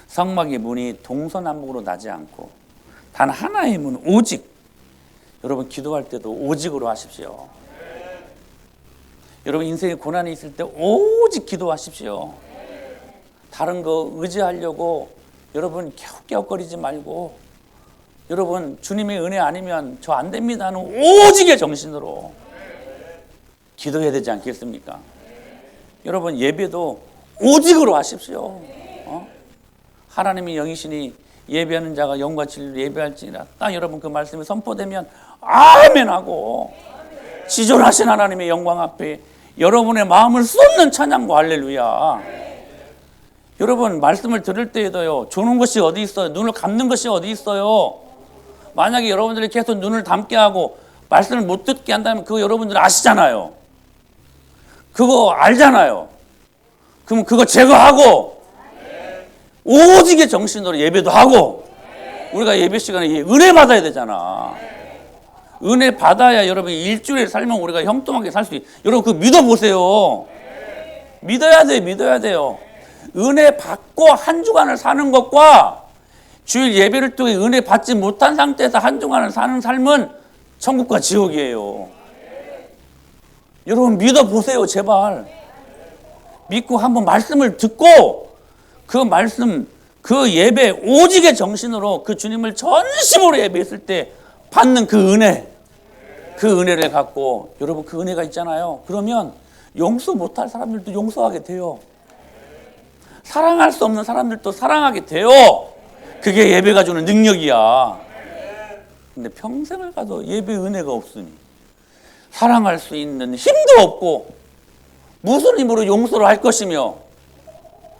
성막의 문이 동서남북으로 나지 않고 단 하나의 문, 오직. 여러분 기도할 때도 오직으로 하십시오. 여러분 인생에 고난이 있을 때 오직 기도하십시오. 다른 거 의지하려고 여러분 갸웃갸웃거리지 말고, 여러분 주님의 은혜 아니면 저 안 됩니다 하는 오직의 정신으로 기도해야 되지 않겠습니까? 여러분 예배도 오직으로 하십시오. 하나님이 영이시니 예배하는 자가 영과 진리로 예배할지니라. 딱 여러분 그 말씀이 선포되면 아멘 하고 지존하신 하나님의 영광 앞에 여러분의 마음을 쏟는 찬양과 할렐루야. 여러분 말씀을 들을 때에도요, 조는 것이 어디 있어요? 눈을 감는 것이 어디 있어요? 만약에 여러분들이 계속 눈을 감게 하고 말씀을 못 듣게 한다면 그거 여러분들 아시잖아요. 그거 알잖아요. 그럼 그거 제거하고 오직의 정신으로 예배도 하고, 우리가 예배 시간에 은혜 받아야 되잖아. 은혜 받아야 여러분 일주일 살면 우리가 형통하게 살 수 있어요. 여러분 그거 믿어보세요. 믿어야 돼요. 믿어야 돼요. 은혜 받고 한 주간을 사는 것과 주일 예배를 통해 은혜 받지 못한 상태에서 한 주간을 사는 삶은 천국과 지옥이에요. 여러분 믿어보세요. 제발. 믿고 한번 말씀을 듣고 그 말씀, 그 예배 오직의 정신으로 그 주님을 전심으로 예배했을 때 받는 그 은혜, 그 은혜를 갖고 여러분 그 은혜가 있잖아요. 그러면 용서 못할 사람들도 용서하게 돼요. 사랑할 수 없는 사람들도 사랑하게 돼요. 그게 예배가 주는 능력이야. 근데 평생을 가도 예배 은혜가 없으니 사랑할 수 있는 힘도 없고 무슨 힘으로 용서를 할 것이며,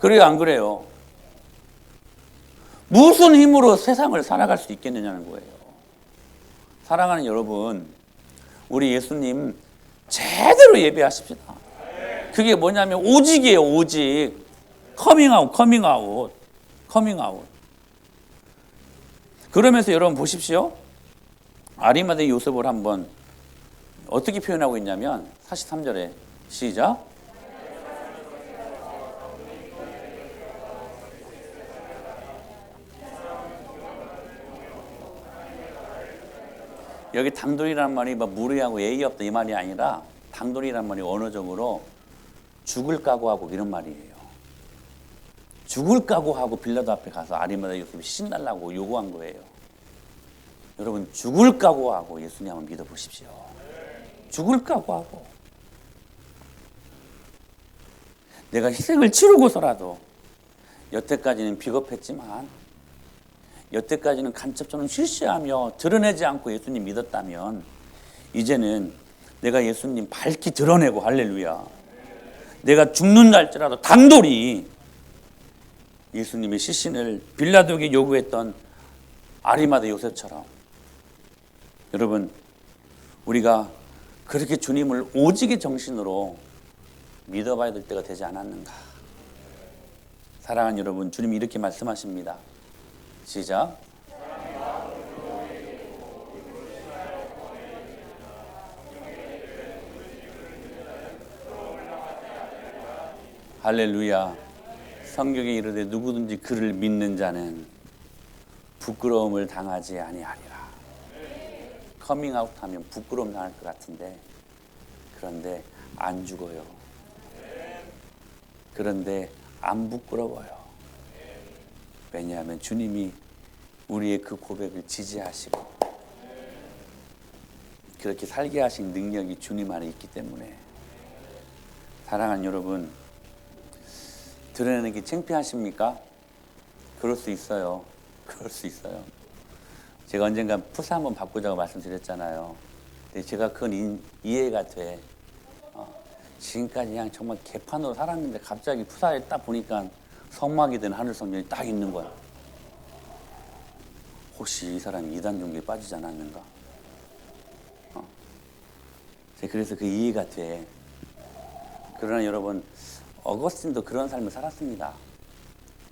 그래요 안 그래요? 무슨 힘으로 세상을 살아갈 수 있겠느냐는 거예요. 사랑하는 여러분, 우리 예수님 제대로 예배하십시다. 그게 뭐냐면 오직이에요. 오직. 커밍아웃, 커밍아웃, 커밍아웃. 그러면서 여러분 보십시오. 아리마대 요셉을 한번 어떻게 표현하고 있냐면 43절에 시작. 여기 당돌이라는 말이 막 무례하고 예의 없다 이 말이 아니라, 당돌이라는 말이 언어적으로 죽을 각오하고 이런 말이에요. 죽을 각오하고 빌라도 앞에 가서 아리마대 요셉이 신달라고 요구한 거예요. 여러분 죽을 각오하고 예수님 한번 믿어보십시오. 죽을 각오하고. 내가 희생을 치르고서라도 여태까지는 비겁했지만 여태까지는 간첩처럼 실시하며 드러내지 않고 예수님 믿었다면 이제는 내가 예수님 밝히 드러내고 할렐루야. 내가 죽는다 할지라도 단돌이 예수님의 시신을 빌라도에게 요구했던 아리마대 요셉처럼 여러분 우리가 그렇게 주님을 오직의 정신으로 믿어봐야 될 때가 되지 않았는가. 사랑하는 여러분, 주님이 이렇게 말씀하십니다. 시작. 할렐루야. 성경에 이르되 누구든지 그를 믿는 자는 부끄러움을 당하지 아니하리라. 커밍아웃하면 부끄러움 당할 것 같은데 그런데 안 죽어요. 그런데 안 부끄러워요. 왜냐하면 주님이 우리의 그 고백을 지지하시고 그렇게 살게 하신 능력이 주님 안에 있기 때문에 사랑하는 여러분, 드러내는 게 창피하십니까? 그럴 수 있어요. 그럴 수 있어요. 제가 언젠가 푸사 한번 바꾸자고 말씀드렸잖아요. 근데 제가 그건 이해가 돼. 지금까지 그냥 정말 개판으로 살았는데 갑자기 푸사에 딱 보니까 성막이 된 하늘 성전이 딱 있는 거야. 혹시 이 사람이 이단 종교에 빠지지 않았는가? 그래서 그 이해가 돼. 그러나 여러분, 어거스틴도 그런 삶을 살았습니다.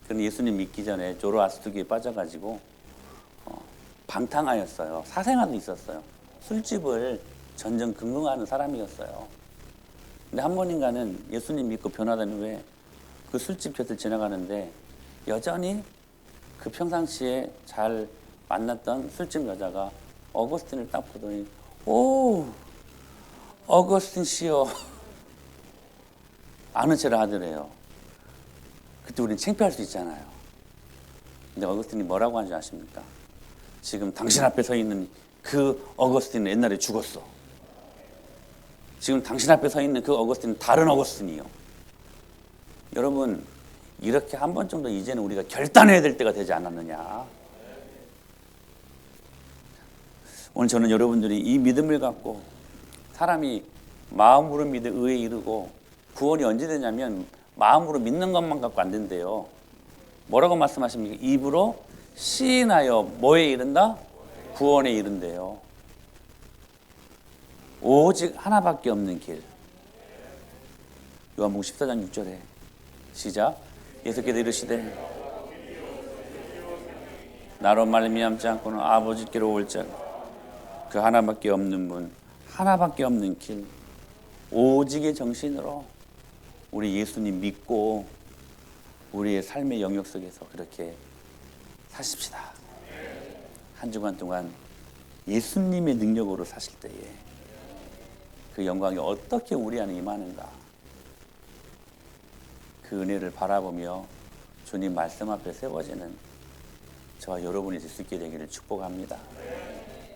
그는 예수님 믿기 전에 조로아스트교에 빠져가지고 방탕하였어요. 사생아도 있었어요. 술집을 전전긍긍하는 사람이었어요. 근데 한 번인가는 예수님 믿고 변화된 후에 그 술집 곁을 지나가는데 여전히 그 평상시에 잘 만났던 술집 여자가 어거스틴을 딱 보더니 오, 어거스틴 씨요. 아는 체를 하더래요. 그때 우리는 창피할 수 있잖아요. 근데 어거스틴이 뭐라고 하는지 아십니까? 지금 당신 앞에 서 있는 그 어거스틴은 옛날에 죽었어. 지금 당신 앞에 서 있는 그 어거스틴은 다른 어거스틴이요. 여러분, 이렇게 한 번 정도 이제는 우리가 결단해야 될 때가 되지 않았느냐. 오늘 저는 여러분들이 이 믿음을 갖고 사람이 마음으로 믿어 의에 이르고 구원이 언제 되냐면 마음으로 믿는 것만 갖고 안 된대요. 뭐라고 말씀하십니까? 입으로 시인하여 뭐에 이른다? 구원에 이른대요. 오직 하나밖에 없는 길. 요한복음 14장 6절에 시작. 예수께서 이르시되 나로 말미암지 않고는 아버지께로 올 자 그 하나밖에 없는 문, 하나밖에 없는 길, 오직의 정신으로 우리 예수님 믿고 우리의 삶의 영역 속에서 그렇게 사십시다. 한 주간 동안 예수님의 능력으로 사실 때에 그 영광이 어떻게 우리 안에 임하는가, 그 은혜를 바라보며 주님 말씀 앞에 세워지는 저와 여러분이 될 수 있게 되기를 축복합니다.